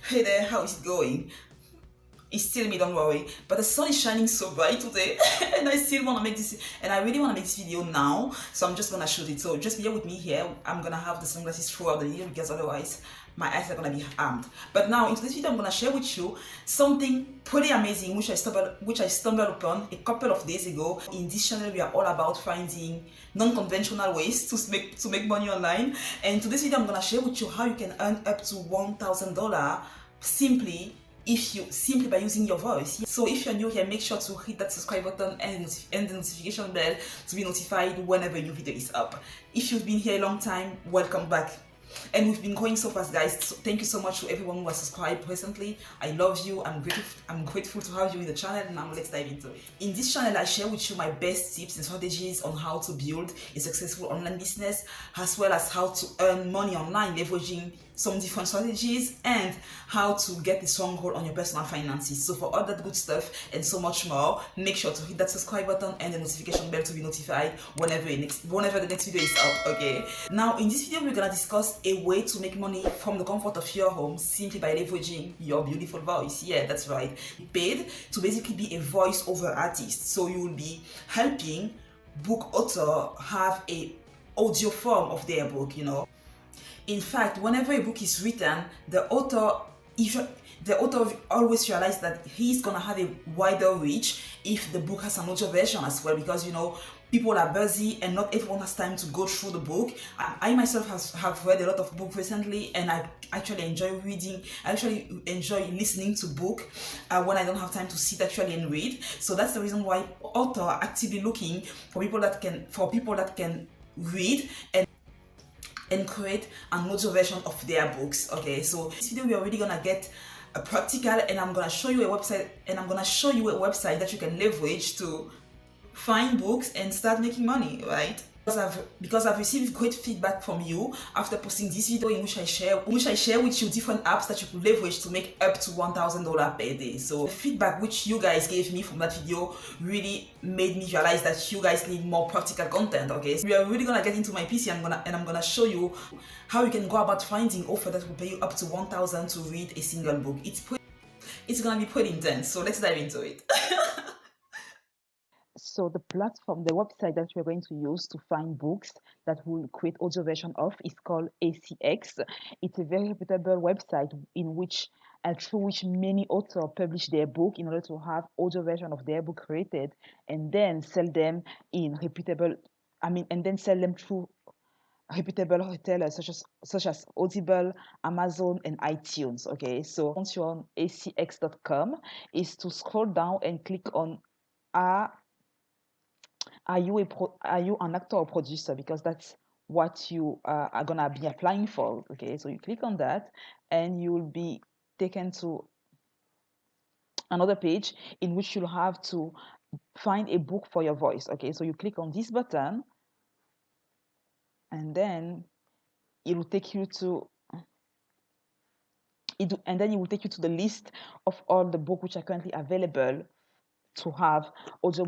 Hey there, how is it going? It's still me, don't worry. But the sun is shining so bright today, and I still want to make this, and I really want to make this video now. So I'm just gonna shoot it. So just bear with me here. I'm gonna have the sunglasses throughout the video because otherwise my eyes are gonna be harmed. But now into this video, I'm gonna share with you something pretty amazing which I stumbled upon a couple of days ago. In this channel, we are all about finding non-conventional ways to make money online. And to this video, I'm gonna share with you how you can earn up to $1,000 simply by using your voice. So if you're new here, make sure to hit that subscribe button and the notification bell to be notified whenever a new video is up. If you've been here a long time, welcome back. And we've been going so fast, guys. So thank you so much to everyone who has subscribed recently. I love you. I'm grateful to have you in the channel. Now let's dive into it. In this channel, I share with you my best tips and strategies on how to build a successful online business, as well as how to earn money online, leveraging some different strategies, and how to get a stronghold on your personal finances. So for all that good stuff and so much more, make sure to hit that subscribe button and the notification bell to be notified whenever the next video is up. Okay. Now in this video, we're gonna discuss a way to make money from the comfort of your home simply by leveraging your beautiful voice. Yeah, that's right. Paid to basically be a voiceover artist. So you will be helping book author have a audio form of their book. In fact, whenever a book is written, the author always realizes that he's gonna have a wider reach if the book has an audio version as well, because people are busy and not everyone has time to go through the book. I myself have read a lot of books recently, and I actually enjoy reading. I actually enjoy listening to book when I don't have time to sit actually and read. So that's the reason why author are actively looking for people that can read and create an audio version of their books. Okay, so this video we are really gonna get a practical, and I'm gonna show you a website that you can leverage to find books and start making money, right? Because I've received great feedback from you after posting this video in which I share with you different apps that you could leverage to make up to $1,000 per day. So the feedback which you guys gave me from that video really made me realize that you guys need more practical content. Okay, so we are really gonna get into my PC. I'm gonna show you how you can go about finding offer that will pay you up to 1,000 to read a single book. It's gonna be pretty intense. So let's dive into it. So the website that we're going to use to find books that we'll create audio version of is called ACX. It's a very reputable website through which many authors publish their book in order to have audio version of their book created and then sell them through reputable retailers such as Audible, Amazon, and iTunes. Okay, so once you're on acx.com, is to scroll down and click on are you an actor or producer, because that's what you are gonna be applying for. Okay, so you click on that and you will be taken to another page in which you'll have to find a book for your voice. Okay, so you click on this button and then it will take you to it will take you to the list of all the books which are currently available to have audio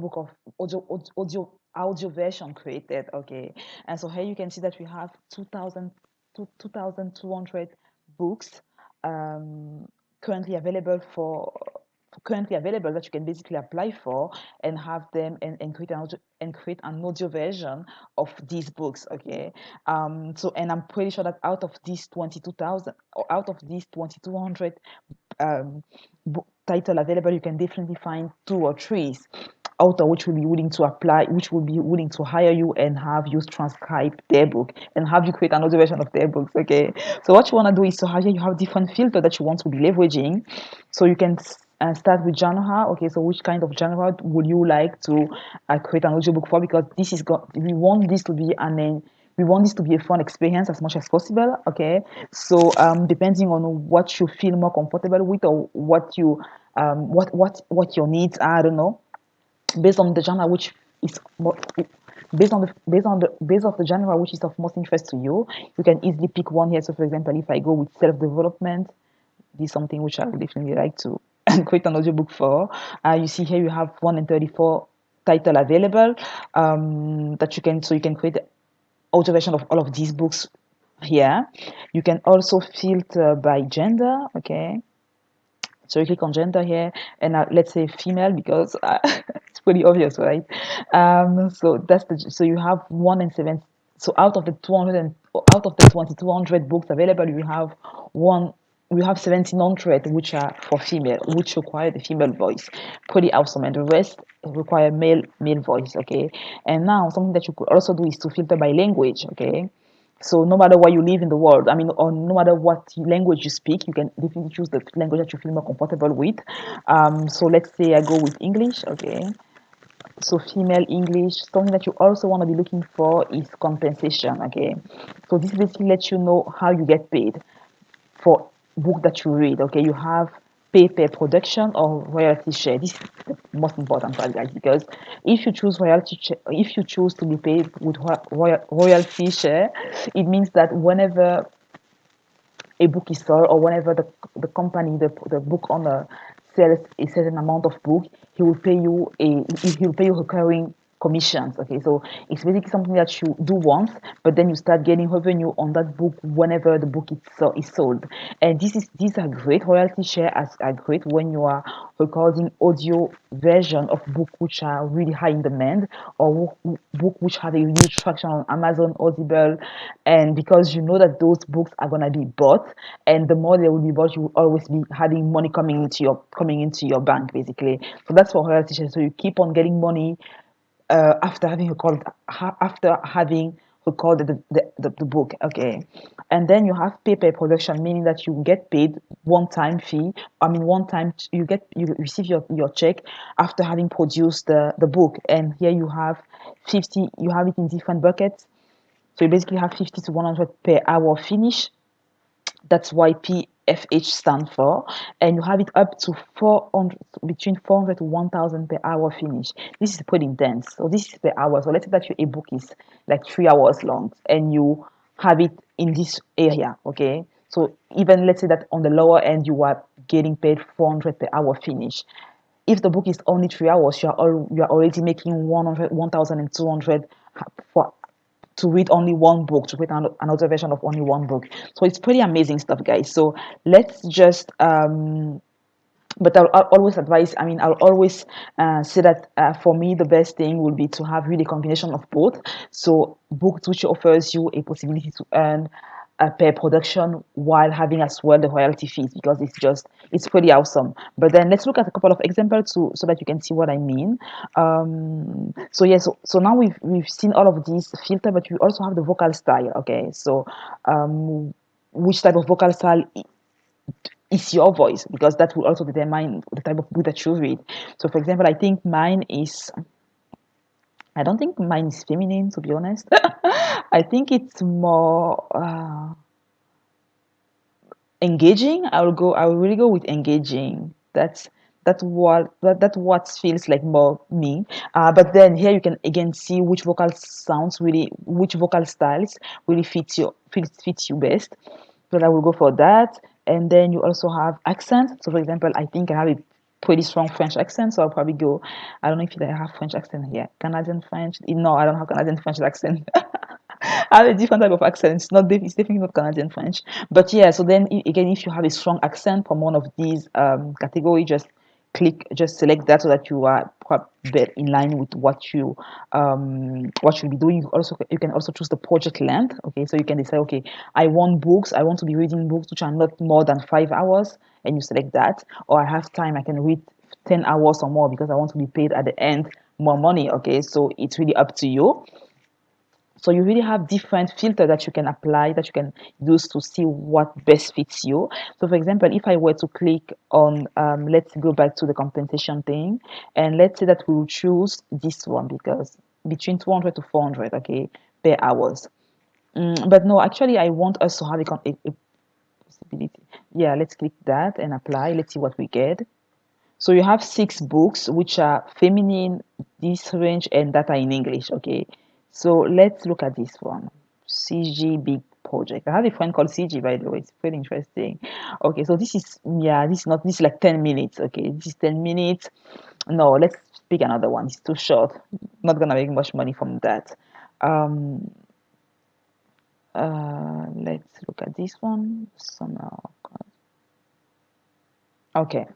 version created. Okay, and so here you can see that we have 2,200 books um, currently available that you can basically apply for and have them and create an audio version of these books. Okay, and I'm pretty sure that out of these 2,200 title available, you can definitely find two or three author which will be willing to hire you and have you transcribe their book and have you create another version of their books. Okay, so what you want to do is to have you have different filter that you want to be leveraging. So you can start with genre. Okay, so which kind of genre would you like to create an audiobook for? Because we want this to be a fun experience as much as possible. Okay, so depending on what you feel more comfortable with, or what your needs are, I don't know, based on the genre which is more, based of the genre which is of most interest to you, you can easily pick one here. So for example, if I go with self-development, this is something which I would definitely like to create an audiobook for. You see here you have 134 title available, you can create audio version of all of these books here. You can also filter by gender. Okay, So you click on gender here, and let's say female because it's pretty obvious, right? So that's so you have 1 in 7. So out of the 200 and out of the 2200 books available, you have one. We have 1700 which are for female, which require the female voice. Pretty awesome, and the rest require male voice. Okay, and now something that you could also do is to filter by language. Okay, so no matter where you live in the world, I mean, or no matter what language you speak, you can definitely choose the language that you feel more comfortable with. So let's say I go with English, okay? So female English. Something that you also want to be looking for is compensation, okay? So this basically lets you know how you get paid for book that you read. Okay, you have pay per production or royalty share. This is the most important part, guys, because if you choose if you choose to be paid with royalty share, it means that whenever a book is sold or whenever the company, the book owner sells a certain amount of book, he will pay you he will pay you recurring commissions. Okay, so it's basically something that you do once, but then you start getting revenue on that book whenever the book is sold. And these are great. Royalty share are great when you are recording audio version of book which are really high in demand, or book which have a huge traction on Amazon, Audible, and because you know that those books are gonna be bought, and the more they will be bought, you will always be having money coming into your bank, basically. So that's for royalty share. So you keep on getting money after having recorded the book. Okay, and then you have pay per production, meaning that you get paid one time fee. I mean, one time you receive your check after having produced the book. And here you have 50. You have it in different buckets. So you basically have 50 to 100 per hour finish. That's why PFH stand for. And you have it up to 400, between 400 to 1000 per hour finish. This is pretty intense. So this is per hour. So let's say that a book is like 3 hours long and you have it in this area. Okay, so even let's say that on the lower end you are getting paid 400 per hour finish. If the book is only 3 hours, you are already making 100, 1200 for to read only one book, to read another version of only one book. So it's pretty amazing stuff, guys. So let's just but I'll always advise, I mean, I'll always say that for me the best thing would be to have really a combination of both. So books which offers you a possibility to earn per production while having as well the royalty fees, because it's pretty awesome. But then let's look at a couple of examples so that you can see what I mean. So yeah, so now we've seen all of these filter, but we also have the vocal style. Okay, so which type of vocal style is your voice, because that will also determine the type of book that you read. So for example, I don't think mine is feminine, to be honest. I think it's more engaging. I will really go with engaging. That's what feels like more me. But then here you can again see which vocal styles really fits you best. So I will go for that. And then you also have accent. So for example, I think I have a pretty strong French accent, so I'll probably go. I don't know if I have French accent here. Canadian French? No, I don't have Canadian French accent. I have a different type of accent. It's definitely not Canadian French. But yeah, so then again, if you have a strong accent from one of these category, just select that so that you are quite in line with what you'll be doing. You can also choose the project length. Okay, so you can decide, okay, I want to be reading books which are not more than 5 hours, and you select that. Or I have time, I can read 10 hours or more because I want to be paid at the end more money. Okay, so it's really up to you. So you really have different filters that you can apply, that you can use to see what best fits you. So for example, if I were to click on, let's go back to the compensation thing, and let's say that we will choose this one because between 200 to 400, okay, per hours. But no, actually, I want us to have a possibility. Yeah, let's click that and apply. Let's see what we get. So you have 6 books which are feminine, this range, and that are in English. Okay. So let's look at this one. CG Big Project. I have a friend called CG, by the way. It's pretty interesting. Okay, so this is like 10 minutes. Okay, this is 10 minutes. No, let's pick another one. It's too short. Not gonna make much money from that. Um let's look at this one. Somehow. Okay.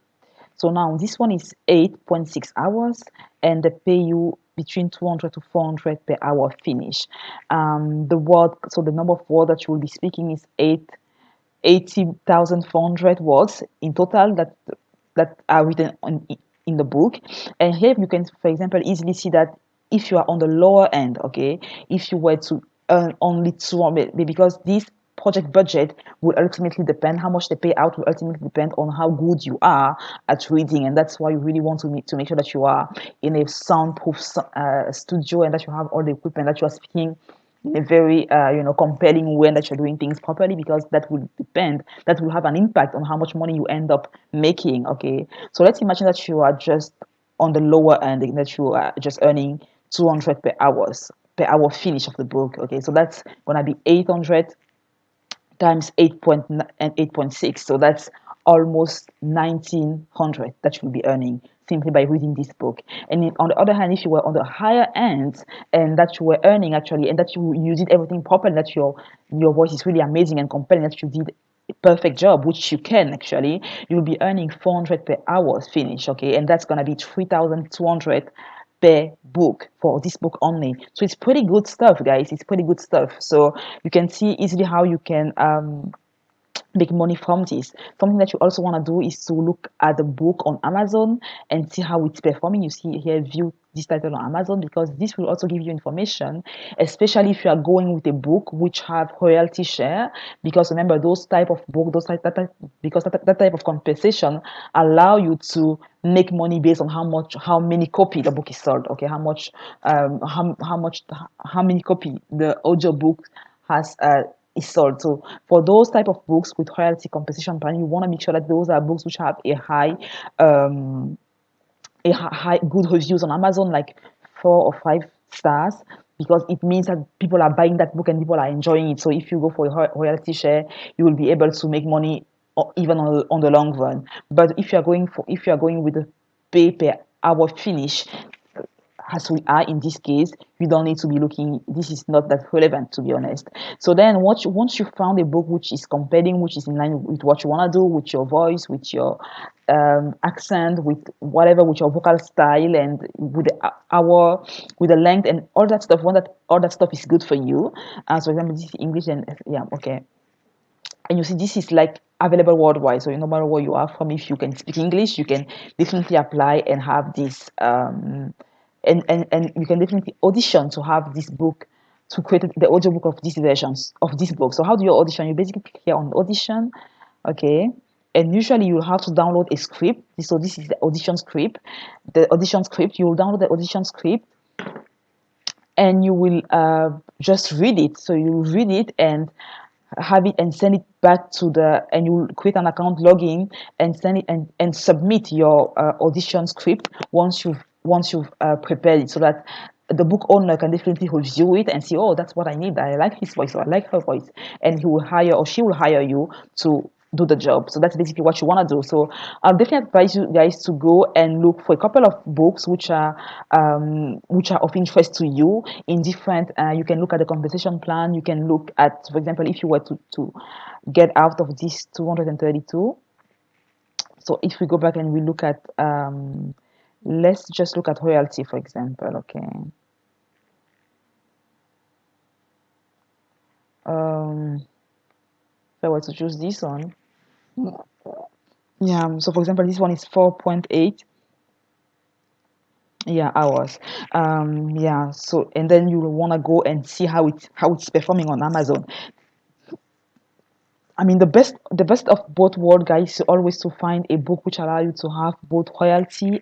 So now this one is 8.6 hours, and they pay you between 200 to 400 per hour finish. So the number of words that you will be speaking is 80,400 words in total that are written in the book. And here you can, for example, easily see that if you are on the lower end, okay, if you were to earn only 200, because this project budget will ultimately depend, how much they pay out will ultimately depend on how good you are at reading. And that's why you really want to make sure that you are in a soundproof studio, and that you have all the equipment, that you are speaking in a very compelling way, and that you're doing things properly, because that will have an impact on how much money you end up making. Okay, so let's imagine that you are just on the lower end, and that you are just earning 200 per hour finish of the book. Okay, so that's gonna be 800 times 8.6, so that's almost 1900 that you'll be earning simply by reading this book. And on the other hand, if you were on the higher end, and that you were earning actually, and that you did everything properly, that your voice is really amazing and compelling, that you did a perfect job, which you can actually, you'll be earning 400 per hour finish. Okay, and that's going to be 3200 per book for this book only. So it's pretty good stuff, guys. It's pretty good stuff. So you can see easily how you can make money from this. Something that you also want to do is to look at the book on Amazon and see how it's performing. You see here, view this title on Amazon, because this will also give you information, especially if you are going with a book which have royalty share. Because remember, those type of book, because that type of compensation allow you to make money based on how many copy the book is sold. Okay, how many copy the audio book has is sold. So for those type of books with royalty compensation plan, you want to make sure that those are books which have um, high good reviews on Amazon, like 4 or 5 stars, because it means that people are buying that book and people are enjoying it. So if you go for a royalty share, you will be able to make money even on the long run. But if you are going with a pay per hour finish, as we are in this case, you don't need to be looking. This is not that relevant, to be honest. So then, once you found a book which is compelling, which is in line with what you want to do, with your voice, with your accent, with whatever, with your vocal style, and with the hour, with the length, and all that stuff. When that all that stuff is good for you, as for example, this is English, and yeah, okay, and you see this is like available worldwide. So no matter where you are from, if you can speak English, you can definitely apply and have this and you can definitely audition to have this book, to create the audiobook of these versions of this book. So how do you audition? You basically click here on audition, okay, and usually you'll have to download a script. So this is the audition script. The audition script, you will download the audition script, and you will just read it. So you read it and have it and send it back to and you will create an account, login, and send it and submit your audition script once you've prepared it, so that the book owner can definitely review it and see, oh, that's what I need. I like his voice, or I like her voice, and he will hire, or she will hire you to do the job. So that's basically what you want to do. So I'll definitely advise you guys to go and look for a couple of books which are of interest to you in different. You can look at the compensation plan. You can look at, for example, if you were to get out of this 232. So if we go back and we look at, let's just look at royalty, for example. Okay. If I were to choose this one, yeah. So for example, this one is 4.8, yeah, hours. Yeah. So and then you will want to go and see how it's performing on Amazon. I mean, the best of both world, guys, is always to find a book which allow you to have both royalty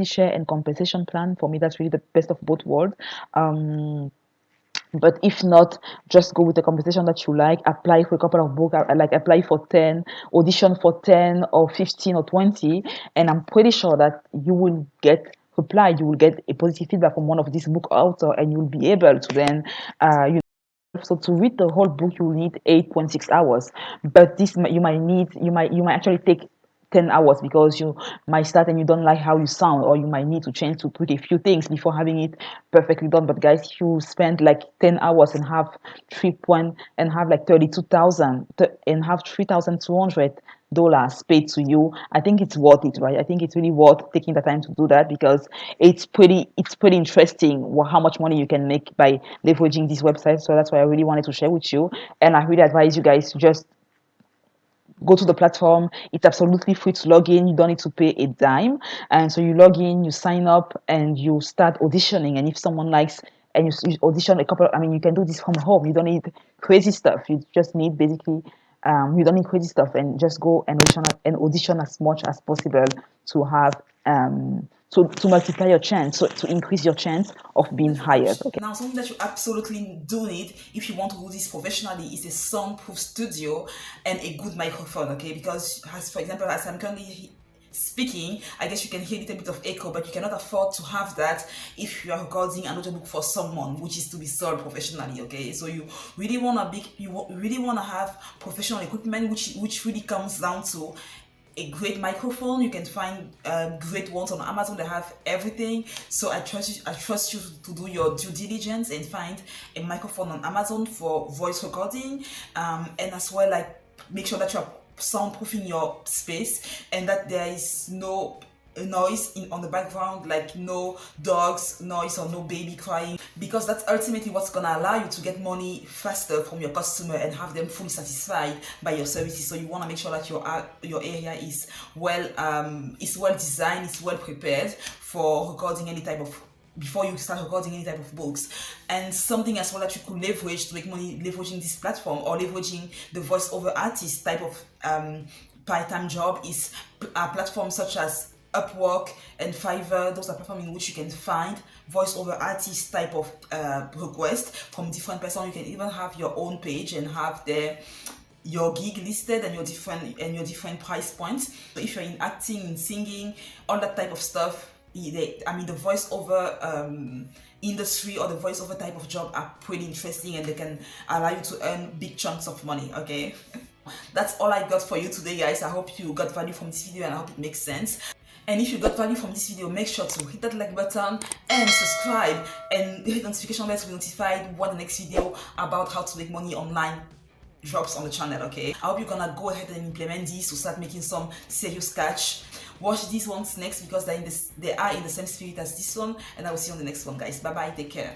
share and compensation plan. For me, that's really the best of both worlds. But if not, just go with the compensation that you like. Apply for a couple of books, like apply for 10, audition for 10 or 15 or 20, and I'm pretty sure that you will get reply. You will get a positive feedback from one of these book author, and you'll be able to then so to read the whole book, you will need 8.6 hours. But this you might actually take 10 hours because you might start and you don't like how you sound, or you might need to change to tweak a few things before having it perfectly done. But guys, if you spend like 10 hours and have 3 point and have like 32,000 and have $3,200 paid to you, I think it's worth it, right? I think it's really worth taking the time to do that, because it's pretty interesting how much money you can make by leveraging this website. So that's why I really wanted to share with you, and I really advise you guys to just go to the platform. It's absolutely free to log in. You don't need to pay a dime. And so you log in, you sign up, and you start auditioning. And if someone likes, and you audition a couple, I mean, you can do this from home. You don't need crazy stuff. You just need basically, you don't need crazy stuff, and just go and audition as much as possible to have, to multiply your chance, so to increase your chance of being hired. Okay. Now, something that you absolutely do need if you want to do this professionally is a soundproof studio and a good microphone, okay? Because, as for example, as I'm currently speaking, I guess you can hear a little bit of echo, but you cannot afford to have that if you are recording an audiobook for someone, which is to be sold professionally, okay? So you really want to have professional equipment, which really comes down to a great microphone. You can find great ones on Amazon. They have everything. So I trust you to do your due diligence and find a microphone on Amazon for voice recording, and as well, like, make sure that you're soundproofing your space and that there is no noise on the background, like no dogs noise or no baby crying, because that's ultimately what's gonna allow you to get money faster from your customer and have them fully satisfied by your services. So you want to make sure that your area is well designed, is well prepared for recording any type of before you start recording any type of books. And something as well that you could leverage to make money leveraging this platform, or leveraging the voiceover artist type of part-time job, is platforms such as Upwork and Fiverr. Those are platforms in which you can find voiceover artist type of request from different persons. You can even have your own page and have your gig listed and your different price points. So if you're in acting, in singing, all that type of stuff, the voiceover industry or the voiceover type of job are pretty interesting, and they can allow you to earn big chunks of money, okay? That's all I got for you today, guys. I hope you got value from this video, and I hope it makes sense. And if you got value from this video, make sure to hit that like button and subscribe, and hit the notification bell to be notified when the next video about how to make money online drops on the channel, okay? I hope you're gonna go ahead and implement these to start making some serious cash. Watch these ones next, because they are in the same spirit as this one, and I will see you on the next one, guys. Bye bye, take care.